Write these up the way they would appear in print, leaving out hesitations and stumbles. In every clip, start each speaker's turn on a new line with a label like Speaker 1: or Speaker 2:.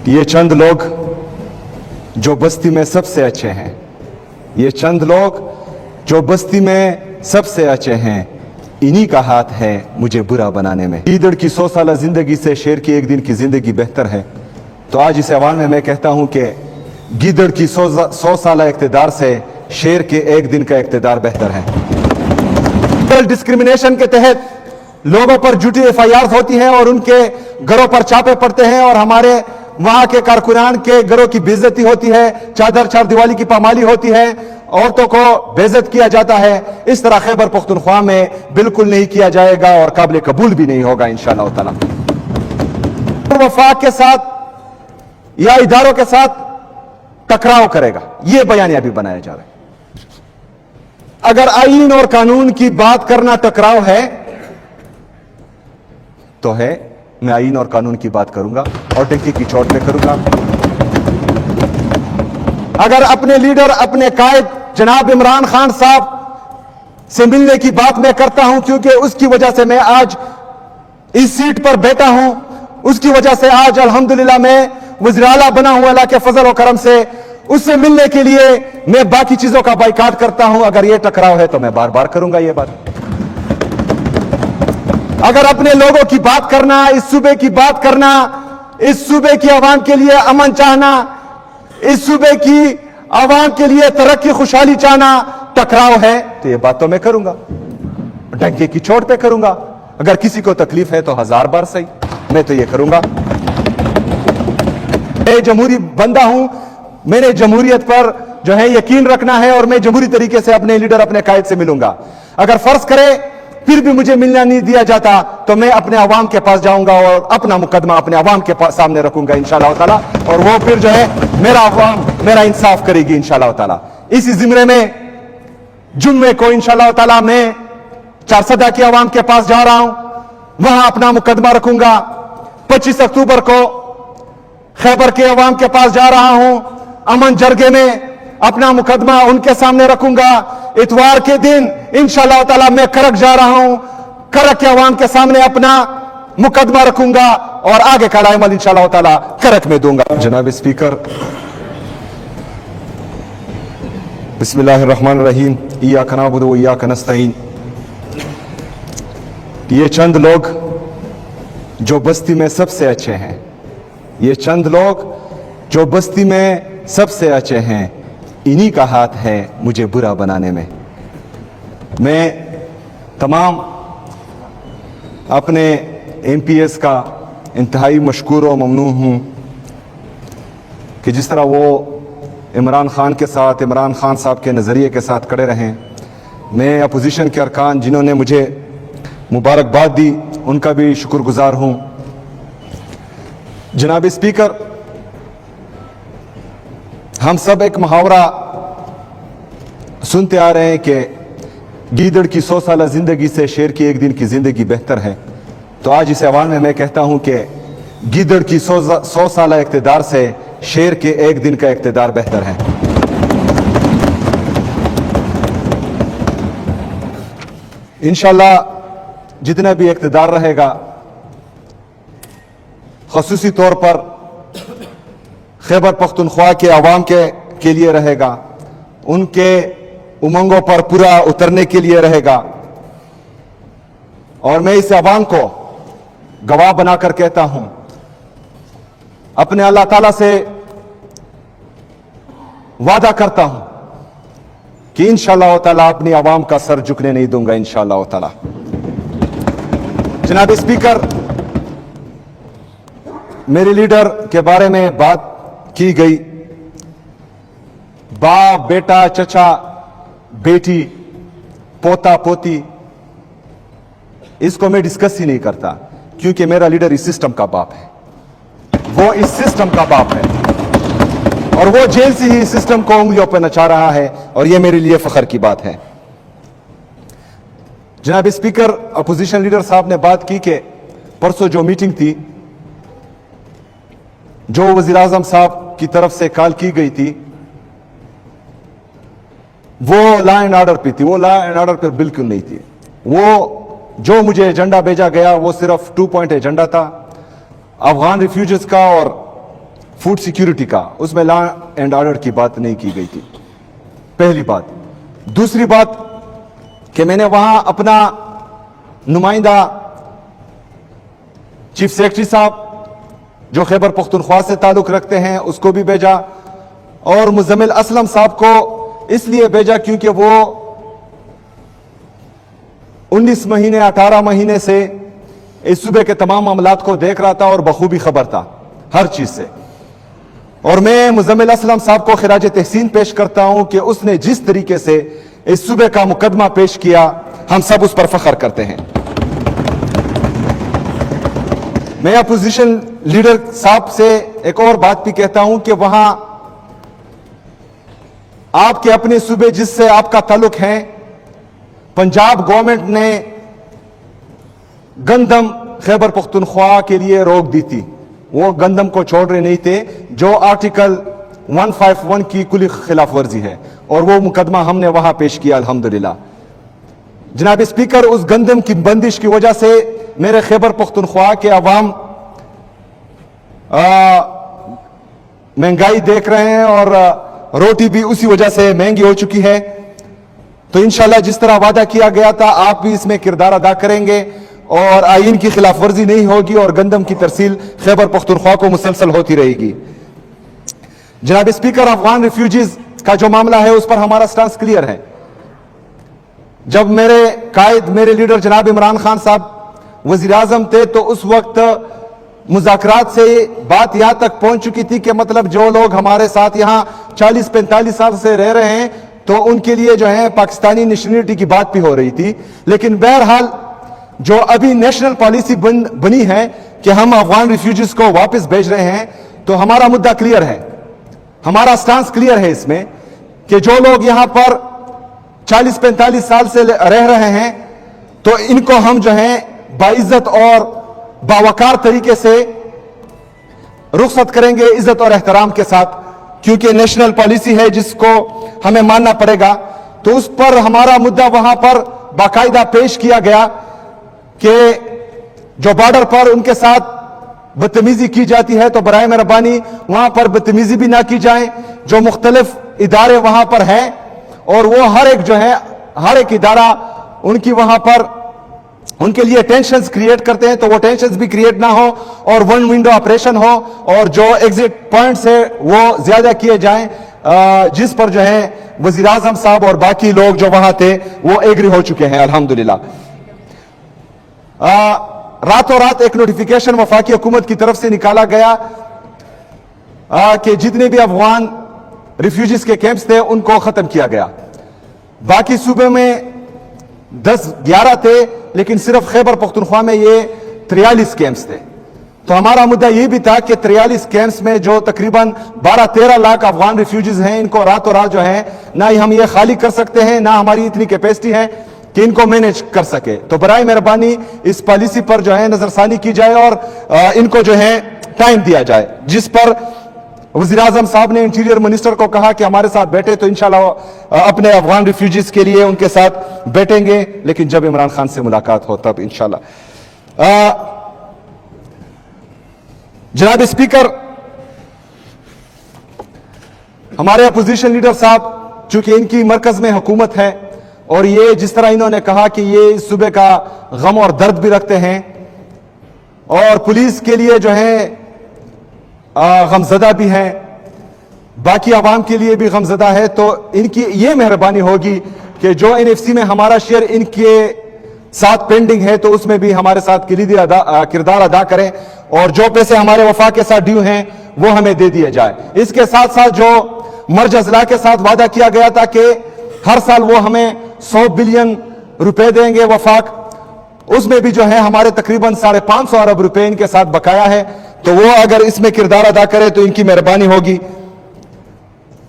Speaker 1: ये चंद लोग जो बस्ती में सबसे अच्छे हैं, ये चंद लोग जो बस्ती में सबसे अच्छे हैं, इन्हीं का हाथ है मुझे बुरा बनाने में। गीदड़ की 100 साल जिंदगी से शेर की एक दिन की जिंदगी बेहतर है। तो आज इस अवान में मैं कहता हूं कि गीदड़ की 100 साल इक़्तिदार से शेर के एक दिन का इक़्तिदार बेहतर है। डिस्क्रिमिनेशन के तहत लोगों पर झूठी FIR होती है और उनके घरों पर छापे पड़ते हैं और हमारे वहां के कारकुनान के घरों की बेइज्जती होती है, चादर चार दीवाली की पामाली होती है, औरतों को बेइज्जत किया जाता है। इस तरह खैबर पख्तूनख्वा में बिल्कुल नहीं किया जाएगा और काबिल कबूल भी नहीं होगा इंशाअल्लाह ताला। वफाक के साथ या इदारों के साथ टकराव करेगा, यह बयान अभी बनाया जा रहा है। अगर आईन और कानून की बात करना टकराव है तो है, मैं आईन और कानून की बात करूंगा और टंकी की चोट पे करूंगा। अगर अपने लीडर, अपने कायद जनाब इमरान खान साहब से मिलने की बात मैं करता हूं, क्योंकि उसकी वजह से मैं आज इस सीट पर बैठा हूं, उसकी वजह से आज अल्हम्दुलिल्लाह मैं वज़ीर आला बना हुआ, अल्लाह के फजल और करम से उससे मिलने के लिए मैं बाकी चीजों का बाइकाट करता हूं। अगर यह टकराव है तो मैं बार बार करूंगा यह बात। अगर अपने लोगों की बात करना, इस सूबे की बात करना, इस सूबे की आवाम के लिए अमन चाहना, इस सूबे की आवाम के लिए तरक्की खुशहाली चाहना टकराव है तो यह बात तो मैं करूंगा, डंके की चोट पे करूंगा। अगर किसी को तकलीफ है तो 1000 बार सही, मैं तो यह करूंगा। मैं जमहूरी बंदा हूं, मैंने जमहूरियत पर जो है यकीन रखना है और मैं जमहूरी तरीके से अपने लीडर, अपने कायद से मिलूंगा। अगर फर्ज करे फिर भी मुझे मिलना नहीं दिया जाता तो मैं अपने अवाम के पास जाऊंगा और अपना मुकदमा अपने अवाम के सामने रखूंगा इंशाअल्लाह ताला, और वो फिर जो है मेरा अवाम मेरा इंसाफ करेगी इंशाअल्लाह ताला। इसी जिम्मे में जुम्मे को इंशाअल्लाह ताला मैं चारसदा की अवाम के पास जा रहा हूं, वहां अपना मुकदमा रखूंगा। 25 अक्टूबर को खैबर के अवाम के पास जा रहा हूं, अमन जरगे में अपना मुकदमा उनके सामने रखूंगा। इतवार के दिन इंशाअल्लाह ताला मैं करक जा रहा हूं, करक के अवाम के सामने अपना मुकदमा रखूंगा और आगे का अमल इंशाअल्लाह ताला करक में दूंगा। जनाब स्पीकर, बिस्मिल्लाहिर्रहमानिर्रहीम, इय्याका नअबुदु व इय्याका नस्तईन। ये चंद लोग जो बस्ती में सबसे अच्छे हैं, ये चंद लोग जो बस्ती में सबसे अच्छे हैं, इन्हीं का हाथ है मुझे बुरा बनाने में। मैं तमाम अपने MPS का इंतहाई मशकूर व ममनून हूँ कि जिस तरह वो इमरान खान के साथ, इमरान खान साहब के नज़रिए के साथ खड़े रहें। मैं अपोजिशन के अरकान जिन्होंने मुझे मुबारकबाद दी, उनका भी शुक्रगुजार हूँ। जनाब स्पीकर, हम सब एक मुहावरा सुनते आ रहे हैं कि गीदड़ की 100 साल जिंदगी से शेर की एक दिन की जिंदगी बेहतर है। तो आज इस अवान में मैं कहता हूं कि गीदड़ की 100 साल इक़्तिदार से शेर के एक दिन का इक़्तिदार बेहतर है। इंशाअल्लाह जितना भी इक़्तिदार रहेगा, ख़ुसूसी तौर पर खैबर पख्तूनख्वा के अवाम के लिए रहेगा, उनके उमंगों पर पूरा उतरने के लिए रहेगा। और मैं इस अवाम को गवाह बनाकर कहता हूं, अपने अल्लाह ताला से वादा करता हूं कि इंशाअल्लाह ताला अपनी अवाम का सर झुकने नहीं दूंगा इंशाअल्लाह ताला। जनाब स्पीकर, मेरे लीडर के बारे में बात की गई, बाप, बेटा, चचा, बेटी, पोता, पोती, इसको मैं डिस्कस ही नहीं करता, क्योंकि मेरा लीडर इस सिस्टम का बाप है, वो इस सिस्टम का बाप है और वो जेल से ही इस सिस्टम को उंगलियों पर नचा रहा है, और ये मेरे लिए फख्र की बात है। जनाब स्पीकर, अपोजिशन लीडर साहब ने बात की कि परसों जो मीटिंग थी, जो वजीर आजम साहब की तरफ से कॉल की गई थी, वो लॉ एंड ऑर्डर पे थी। वो लॉ एंड ऑर्डर पे बिल्कुल नहीं थी। वो जो मुझे एजेंडा भेजा गया वो सिर्फ 2 पॉइंट एजेंडा था, अफगान रिफ्यूजीज का और फूड सिक्योरिटी का, उसमें लॉ एंड ऑर्डर की बात नहीं की गई थी, पहली बात। दूसरी बात कि मैंने वहां अपना नुमाइंदा चीफ सेक्रेटरी साहब जो खैबर पख्तूनख्वा से ताल्लुक रखते हैं उसको भी भेजा, और मुजम्मिल असलम साहब को इसलिए भेजा क्योंकि वो 19 महीने 18 महीने से इस सूबे के तमाम मामलात को देख रहा था और बखूबी खबर था हर चीज से। और मैं मुजम्मिल असलम साहब को खिराज तहसीन पेश करता हूं कि उसने जिस तरीके से इस सूबे का मुकदमा पेश किया, हम सब उस पर फख्र करते हैं। मैं अपोजिशन लीडर साहब से एक और बात भी कहता हूं कि वहां आपके अपने सूबे जिससे आपका ताल्लुक है, पंजाब गवर्नमेंट ने गंदम खैबर पख्तूनख्वा के लिए रोक दी थी, वो गंदम को छोड़ रहे नहीं थे, जो आर्टिकल 151 की कुली खिलाफ वर्जी है, और वो मुकदमा हमने वहां पेश किया अल्हम्दुलिल्लाह। जनाब स्पीकर, उस गंदम की बंदिश की वजह से मेरे खैबर पख्तूनख्वा के अवाम महंगाई देख रहे हैं और रोटी भी उसी वजह से महंगी हो चुकी है। तो इंशाल्लाह जिस तरह वादा किया गया था, आप भी इसमें किरदार अदा करेंगे और आईन की खिलाफ वर्जी नहीं होगी और गंदम की तरसील खैबर पख्तूनख्वा को मुसलसल होती रहेगी। जनाब स्पीकर, अफगान रिफ्यूजीज का जो मामला है उस पर हमारा स्टांस क्लियर है। जब मेरे कायद, मेरे लीडर जनाब इमरान खान साहब वजीर आजम थे, तो उस वक्त मुज़ाकरात से बात यहां तक पहुंच चुकी थी कि मतलब जो लोग हमारे साथ यहां 40-45 साल से रह रहे हैं, तो उनके लिए जो है पाकिस्तानी नेशनलिटी की बात भी हो रही थी। लेकिन बहरहाल जो अभी नेशनल पॉलिसी बनी है कि हम अफगान रिफ्यूजीज को वापस भेज रहे हैं, तो हमारा मुद्दा क्लियर है, हमारा स्टांस क्लियर है इसमें कि जो लोग यहां पर 40-45 साल से रह रहे हैं, तो इनको हम जो है बाइज्जत और बावकार तरीके से रुखसत करेंगे, इज्जत और एहतराम के साथ, क्योंकि नेशनल पॉलिसी है जिसको हमें मानना पड़ेगा। तो उस पर हमारा मुद्दा वहां पर बाकायदा पेश किया गया कि जो बॉर्डर पर उनके साथ बदतमीजी की जाती है, तो बराए मेहरबानी वहां पर बदतमीजी भी ना की जाए। जो मुख्तलिफ इदारे वहां पर हैं और वो हर एक जो है, हर एक इदारा उनकी वहां पर उनके लिए टेंशन्स क्रिएट करते हैं, तो वो टेंशन्स भी क्रिएट ना हो और वन विंडो ऑपरेशन हो, और जो एग्जिट पॉइंट्स है वो ज्यादा किए जाएं, जिस पर जो है वजीर आजम साहब और बाकी लोग जो वहां थे वो एग्री हो चुके हैं अल्हम्दुलिल्लाह। रातों रात एक नोटिफिकेशन वफाकी हुकूमत की तरफ से निकाला गया कि जितने भी अफगान रिफ्यूजीज के कैंप्स थे उनको खत्म किया गया। बाकी सूबे में 10-11 थे, लेकिन सिर्फ खैबर पख्तूनख्वा में ये 43 कैंप्स थे। तो हमारा मुद्दा ये भी था कि 43 कैंप्स में जो तकरीबन 12-13 लाख अफगान रिफ्यूजीज हैं, इनको रातों रात जो है ना ही हम ये खाली कर सकते हैं, ना हमारी इतनी कैपेसिटी है कि इनको मैनेज कर सके। तो बराए मेहरबानी इस पॉलिसी पर जो है नजरसानी की जाए और इनको जो है टाइम दिया जाए, जिस पर वज़ीर आज़म साहब ने इंटीरियर मिनिस्टर को कहा कि हमारे साथ बैठे, तो इंशाल्लाह अपने अफगान रिफ्यूजीज के लिए उनके साथ बैठेंगे, लेकिन जब इमरान खान से मुलाकात हो तब इंशाल्लाह। जनाब स्पीकर, हमारे अपोजिशन लीडर साहब, चूंकि इनकी मरकज में हुकूमत है और ये जिस तरह इन्होंने कहा कि ये इस सूबे का गम और दर्द भी रखते हैं और पुलिस के लिए जो है गमजदा भी है, बाकी आवाम के लिए भी गमजदा है, तो इनकी ये मेहरबानी होगी कि जो एनएफसी में हमारा शेयर इनके साथ पेंडिंग है, तो उसमें भी हमारे साथ किलीदी किरदार अदा करें और जो पैसे हमारे वफा के साथ ड्यू हैं वो हमें दे दिए जाए। इसके साथ साथ जो मर्ज अजला के साथ वादा किया गया था कि हर साल वो हमें 100 बिलियन रुपए देंगे वफाक, उसमें भी जो है हमारे तकरीबन 550 अरब रुपए इनके साथ बकाया है, तो वो अगर इसमें किरदार अदा करे तो इनकी मेहरबानी होगी।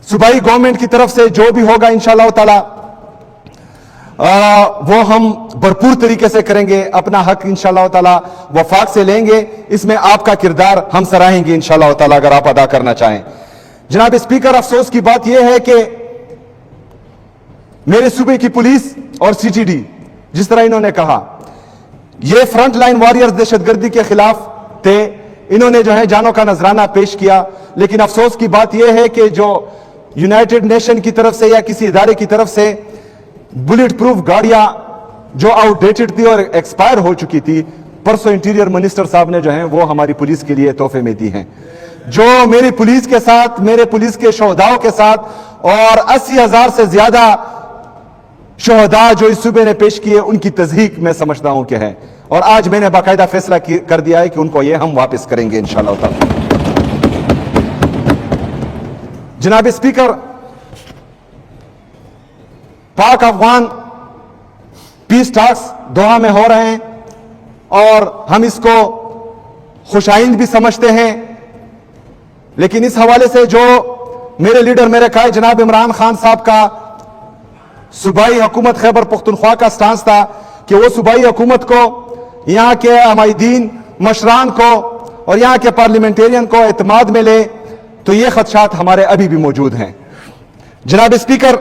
Speaker 1: सूबाई गवर्नमेंट की तरफ से जो भी होगा इंशाअल्लाह ताला वो हम भरपूर तरीके से करेंगे, अपना हक इंशाअल्लाह ताला वफाक से लेंगे, इसमें आपका किरदार हम सराहेंगे इंशाअल्लाह ताला अगर आप अदा करना चाहें। जनाब स्पीकर, अफसोस की बात यह है कि मेरे सूबे की पुलिस और सीटीडी, जिस तरह इन्होंने कहा, ये फ्रंट लाइन वॉरियर्स दहशतगर्दी के खिलाफ थे, इन्होंने जो है जानों का नजराना पेश किया। लेकिन अफसोस की बात यह है कि जो यूनाइटेड नेशन की तरफ से या किसी इदारे की तरफ से बुलेट प्रूफ गाड़ियां जो आउटडेटेड थी और एक्सपायर हो चुकी थी, परसों इंटीरियर मिनिस्टर साहब ने जो है वो हमारी पुलिस के लिए तोहफे में दी हैं। जो मेरी पुलिस के साथ, मेरे पुलिस के शोहदाओं के साथ और 80,000 से ज्यादा शोहदा जो इस सूबे ने पेश किए, उनकी तस्दीक मैं समझता हूं कि है। और आज मैंने बाकायदा फैसला कर दिया है कि उनको ये हम वापस करेंगे इंशाअल्लाह ताला। जनाब स्पीकर, पाक अफगान पीस टॉक्स दोहा में हो रहे हैं और हम इसको खुशाइंद भी समझते हैं। लेकिन इस हवाले से जो मेरे लीडर, मेरे कायद जनाब इमरान खान साहब का सूबाई हुकूमत खैबर पख्तूनख्वा का स्टांस था कि वो सूबाई हुकूमत को, यहाँ के अमायदीन मशरान को और यहाँ के पार्लियामेंटेरियन को एतमाद में ले, तो ये खदशात हमारे अभी भी मौजूद हैं। जनाब स्पीकर,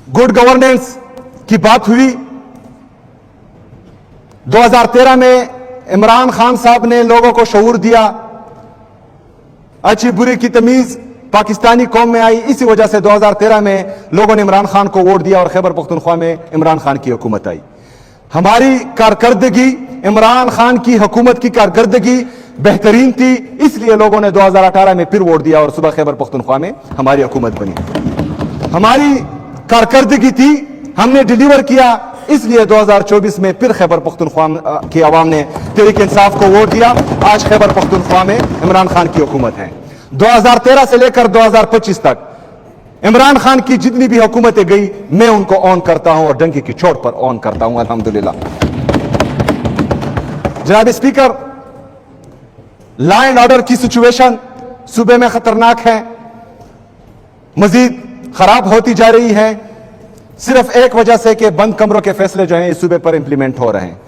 Speaker 1: गुड गवर्नेंस की बात हुई। 2013 में इमरान खान साहब ने लोगों को शऊर दिया, अच्छी बुरी की तमीज पाकिस्तानी कौम में आई। इसी वजह से 2013 में लोगों ने इमरान खान को वोट दिया और खैबर पख्तूनख्वा में इमरान खान की हुकूमत आई। हमारी कारकर्दगी, इमरान खान की हुकूमत की कारकर्दगी बेहतरीन थी, इसलिए लोगों ने 2018 में फिर वोट दिया और सुबह खैबर पख्तूनख्वा में हमारी हुकूमत बनी। हमारी कारकर्दगी थी, हमने डिलीवर किया, इसलिए 2024 में फिर खैबर पख्तूनख्वा की आवाम ने तहरीक इंसाफ को वोट दिया। आज खैबर पख्तूनख्वा में इमरान खान की हुकूमत है। 2013 से लेकर 2025 तक इमरान खान की जितनी भी हुकूमतें गई, मैं उनको ऑन करता हूं और डंकी की चोट पर ऑन करता हूं, अल्हम्दुलिल्लाह। जनाब स्पीकर, लॉ एंड ऑर्डर की सिचुएशन सूबे में खतरनाक है, मजीद खराब होती जा रही है, सिर्फ एक वजह से कि बंद कमरों के फैसले जो हैं इस सूबे पर इंप्लीमेंट हो रहे हैं।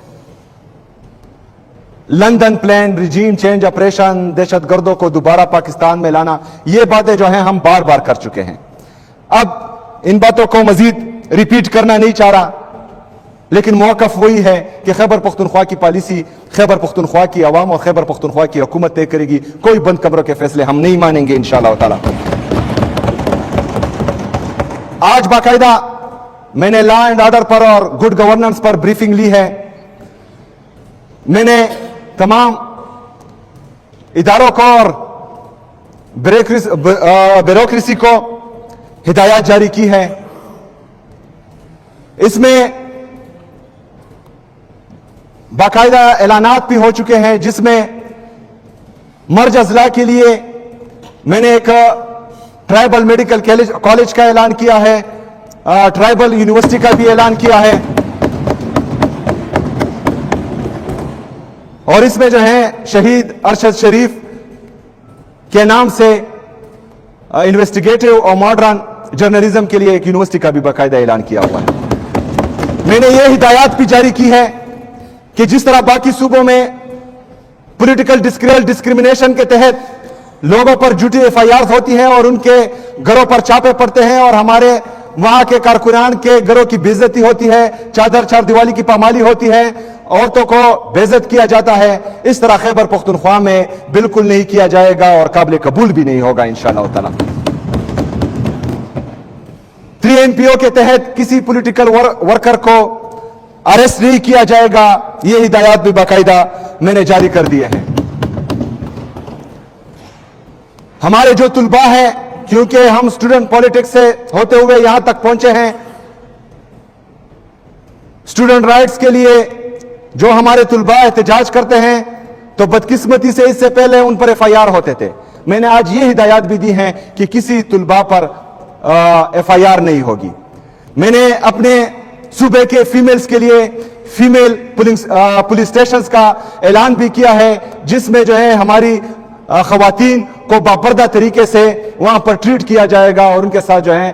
Speaker 1: London plan, regime change operation, दहशतगर्दों को दोबारा पाकिस्तान में लाना, ये बातें जो हैं हम बार बार कर चुके हैं। अब इन बातों को मजीद रिपीट करना नहीं चाह रहा, लेकिन मौक़िफ़ वही है कि खैबर पख्तूनख्वा की पॉलिसी खैबर पख्तूनख्वा की आवाम और खैबर पख्तूनख्वा की हुकूमत तय करेगी। कोई बंद कमरों के फैसले हम नहीं मानेंगे इंशाअल्लाह ताला। आज बाकायदा मैंने लॉ एंड ऑर्डर पर और गुड गवर्नेंस पर ब्रीफिंग ली है। मैंने तमाम इदारों को और ब्यूरोक्रेसी को हिदायत जारी की है। इसमें बाकायदा ऐलानात भी हो चुके हैं, जिसमें मर्ज अजला के लिए मैंने एक ट्राइबल मेडिकल कॉलेज का ऐलान किया है, ट्राइबल यूनिवर्सिटी का भी ऐलान किया है। और इसमें जो है शहीद अरशद शरीफ के नाम से इन्वेस्टिगेटिव और मॉडर्न जर्नलिज्म के लिए एक यूनिवर्सिटी का भी बाकायदा ऐलान किया हुआ है। मैंने ये हिदायत भी जारी की है कि जिस तरह बाकी सूबों में पॉलिटिकल डिस्क्रिमिनेशन के तहत लोगों पर झूठी एफआईआर होती है और उनके घरों पर छापे पड़ते हैं और हमारे वहां के कारकुनान के घरों की बेइज्जती होती है, चादर चार दिवाली की पामाली होती है, औरतों को बेइज्जत किया जाता है, इस तरह खैबर पख्तूनख्वा में बिल्कुल नहीं किया जाएगा और काबिल कबूल भी नहीं होगा इंशाअल्लाह ताला। 3NPO के तहत किसी पॉलिटिकल वर्कर को अरेस्ट नहीं किया जाएगा, ये हिदायत भी बाकायदा मैंने जारी कर दिए हैं। हमारे जो तुलबा है, क्योंकि हम स्टूडेंट पॉलिटिक्स से होते हुए यहां तक पहुंचे हैं, स्टूडेंट राइट्स के लिए जो हमारे तुलबा एहतजाज करते हैं, तो बदकिस्मती से इससे पहले उन पर FIR होते थे। मैंने आज ये हिदायत भी दी है कि किसी तुलबा पर FIR नहीं होगी। मैंने अपने सूबे के फीमेल्स के लिए फीमेल पुलिस स्टेशंस का ऐलान भी किया है, जिसमें जो है हमारी खवातीन को बापर्दा तरीके से वहां पर ट्रीट किया जाएगा और उनके साथ जो है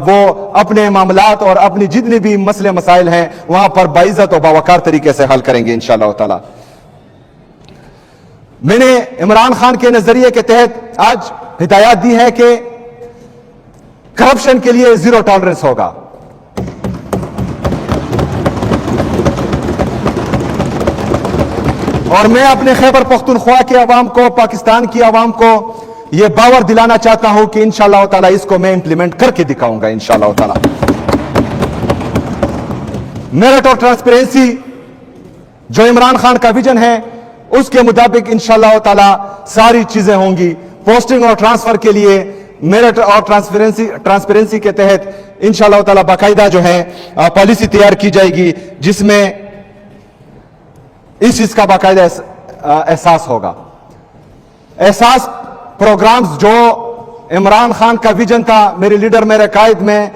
Speaker 1: वो अपने मामलात और अपनी जितने भी मसले मसाइल हैं वहां पर बाइज्जत और बावकार तरीके से हल करेंगे इंशाअल्लाह ताला। मैंने इमरान खान के नजरिए के तहत आज हिदायत दी है कि करप्शन के लिए जीरो टॉलरेंस होगा। और मैं अपने खैबर पख्तूनख्वा के अवाम को, पाकिस्तान की अवाम को ये बावर दिलाना चाहता हूं कि इंशाअल्लाह ताला इसको मैं इंप्लीमेंट करके दिखाऊंगा इंशाअल्लाह ताला। मेरिट और ट्रांसपेरेंसी जो इमरान खान का विजन है उसके मुताबिक इंशाअल्लाह ताला सारी चीजें होंगी। पोस्टिंग और ट्रांसफर के लिए मेरिट और ट्रांसपेरेंसी के तहत इंशाअल्लाह ताला बाकायदा जो है पॉलिसी तैयार की जाएगी, जिसमें इस चीज का बाकायदा एहसास होगा। एहसास प्रोग्राम्स जो इमरान खान का विजन था, मेरे लीडर मेरे कायद में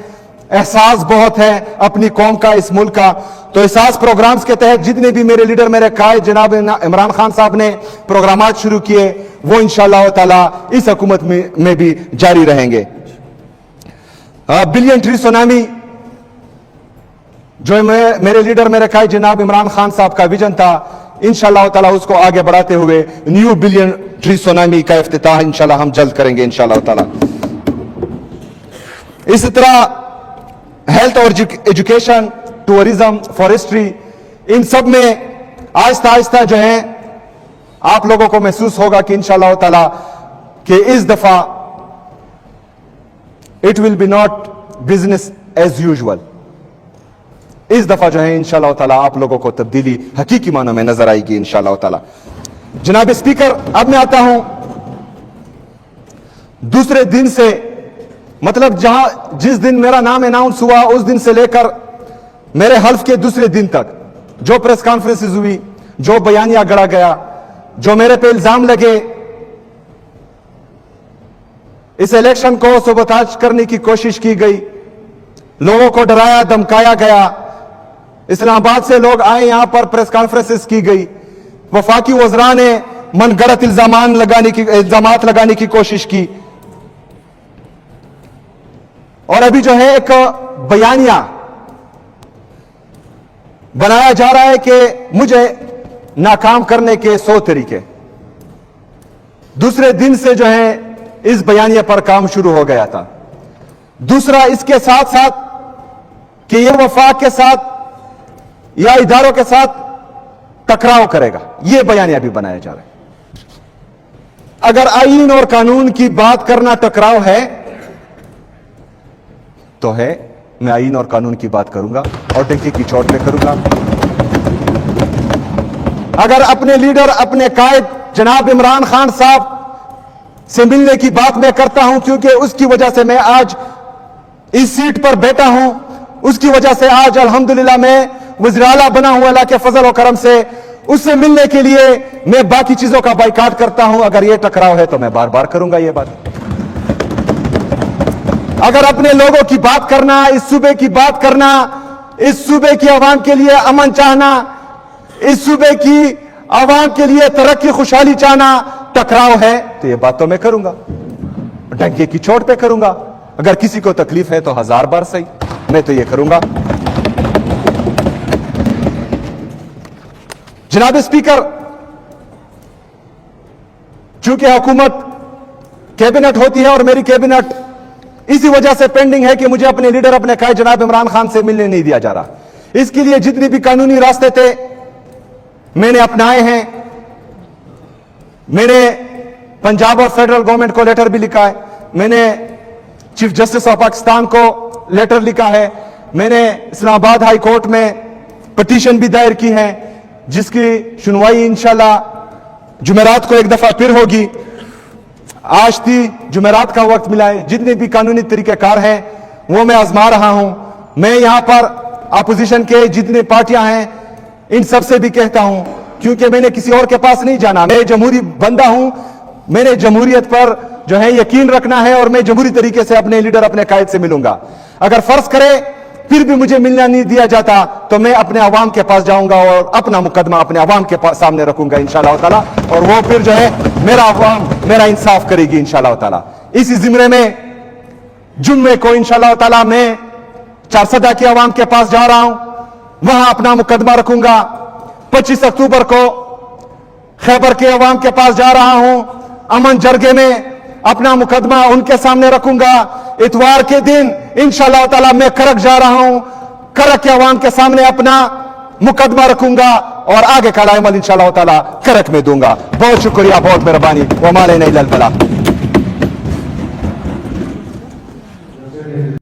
Speaker 1: एहसास बहुत है अपनी कौम का, इस मुल्क का। तो एहसास प्रोग्राम्स के तहत जितने भी मेरे लीडर मेरे कायद जनाब इमरान खान साहब ने प्रोग्रामात शुरू किए वो इंशाअल्लाह ताला इस हुकूमत में भी जारी रहेंगे। बिलियन ट्री सुनामी जो मेरे लीडर मेरे कायद जनाब इमरान खान साहब का विजन था, इंशाअल्लाह ताला उसको आगे बढ़ाते हुए न्यू बिलियन ट्री सुनामी का इफ्तिताह इंशाअल्लाह हम जल्द करेंगे इंशाअल्लाह ताला। इसी तरह हेल्थ और एजुकेशन, टूरिज्म, फॉरेस्ट्री, इन सब में आहिस्ता आहिस्ता जो है आप लोगों को महसूस होगा कि इंशाअल्लाह ताला कि इस दफा it will be not business as usual. इस दफा जो है इंशाअल्लाह ताला आप लोगों को तब्दीली हकीकी मानों में नजर आएगी इंशाअल्लाह ताला। जनाब स्पीकर, अब मैं आता हूं दूसरे दिन से, मतलब जिस दिन मेरा नाम अनाउंस हुआ उस दिन से लेकर मेरे हल्फ के दूसरे दिन तक जो प्रेस कॉन्फ्रेंसेस हुई, जो बयानिया गढ़ा गया, जो मेरे पे इल्जाम लगे, इस इलेक्शन को सबोताज करने की कोशिश की गई, लोगों को डराया धमकाया गया, इस्लामाबाद से लोग आए यहां पर प्रेस कॉन्फ्रेंसेस की गई, वफाकी वज़रा ने मनगढ़ंत इल्जामात लगाने की कोशिश की, और अभी जो है एक बयानिया बनाया जा रहा है कि मुझे नाकाम करने के 100 तरीके। दूसरे दिन से जो है इस बयानिया पर काम शुरू हो गया था। दूसरा, इसके साथ साथ कि यह वफाक के साथ या इदारों के साथ टकराव करेगा, यह बयानिया भी बनाया जा रहा है। अगर आईन और कानून की बात करना टकराव है तो है, मैं आईन और कानून की बात करूंगा और डंके की चोट पे करूंगा। अगर अपने लीडर अपने कायद जनाब इमरान खान साहब से मिलने की बात मैं करता हूं, क्योंकि उसकी वजह से मैं आज इस सीट पर बैठा हूं, उसकी वजह से आज अल्हम्दुलिल्लाह मैं वज़ीर आला बना हुआ, अल्लाह के फजल और करम से उससे मिलने के लिए मैं बाकी चीजों का बाइकाट करता हूं। अगर यह टकराव है तो मैं बार बार करूंगा यह बात। अगर अपने लोगों की बात करना, इस सूबे की बात करना, इस सूबे की आवाम के लिए अमन चाहना, इस सूबे की आवाम के लिए तरक्की खुशहाली चाहना टकराव है तो यह बात तो मैं करूंगा, डंके की चोट पे करूंगा। अगर किसी को तकलीफ है तो 1000 बार सही, मैं तो यह करूंगा। जनाब स्पीकर, चूंकि हुकूमत कैबिनेट होती है और मेरी कैबिनेट इसी वजह से पेंडिंग है कि मुझे अपने लीडर अपने कायद जनाब इमरान खान से मिलने नहीं दिया जा रहा। इसके लिए जितने भी कानूनी रास्ते थे मैंने अपनाए हैं। मैंने पंजाब और फेडरल गवर्नमेंट को लेटर भी लिखा है, मैंने चीफ जस्टिस ऑफ पाकिस्तान को लेटर लिखा है, मैंने इस्लामाबाद हाई कोर्ट में पिटीशन भी दायर की है, जिसकी सुनवाई इंशाल्लाह जुमेरात को एक दफा फिर होगी। आज थी जुमेरात का वक्त मिला है, जितने भी कानूनी तरीकेकार हैं वो मैं आजमा रहा हूं। मैं यहां पर अपोजिशन के जितने पार्टियां हैं इन सबसे भी कहता हूं, क्योंकि मैंने किसी और के पास नहीं जाना, मैं जमहूरी बंदा हूं, मैंने जमहूरियत पर जो है यकीन रखना है और मैं जमहूरी तरीके से अपने लीडर अपने कायद से मिलूंगा। अगर फर्ज करे फिर भी मुझे मिलना नहीं दिया जाता तो मैं अपने अवाम के पास जाऊंगा और अपना मुकदमा अपने अवाम के सामने रखूंगा इंशाअल्लाह ताला, और वो फिर जो है मेरा अवाम मेरा इंसाफ करेगी इंशाअल्लाह ताला। इसी जिम्मे में जुम्मे को इंशाअल्लाह ताला मैं चारसदा के अवाम के पास जा रहा हूं, वहां अपना मुकदमा रखूंगा। 25 अक्टूबर को खैबर के अवाम के पास जा रहा हूं, अमन जरगे में अपना मुकदमा उनके सामने रखूंगा। इतवार के दिन इंशाअल्लाह ताला मैं करक जा रहा हूं, करक के अवाम के सामने अपना मुकदमा रखूंगा और आगे का अमल इंशाअल्लाह ताला करक में दूंगा। बहुत शुक्रिया, बहुत मेहरबानी। वमा अलैना इल्लल बलाग।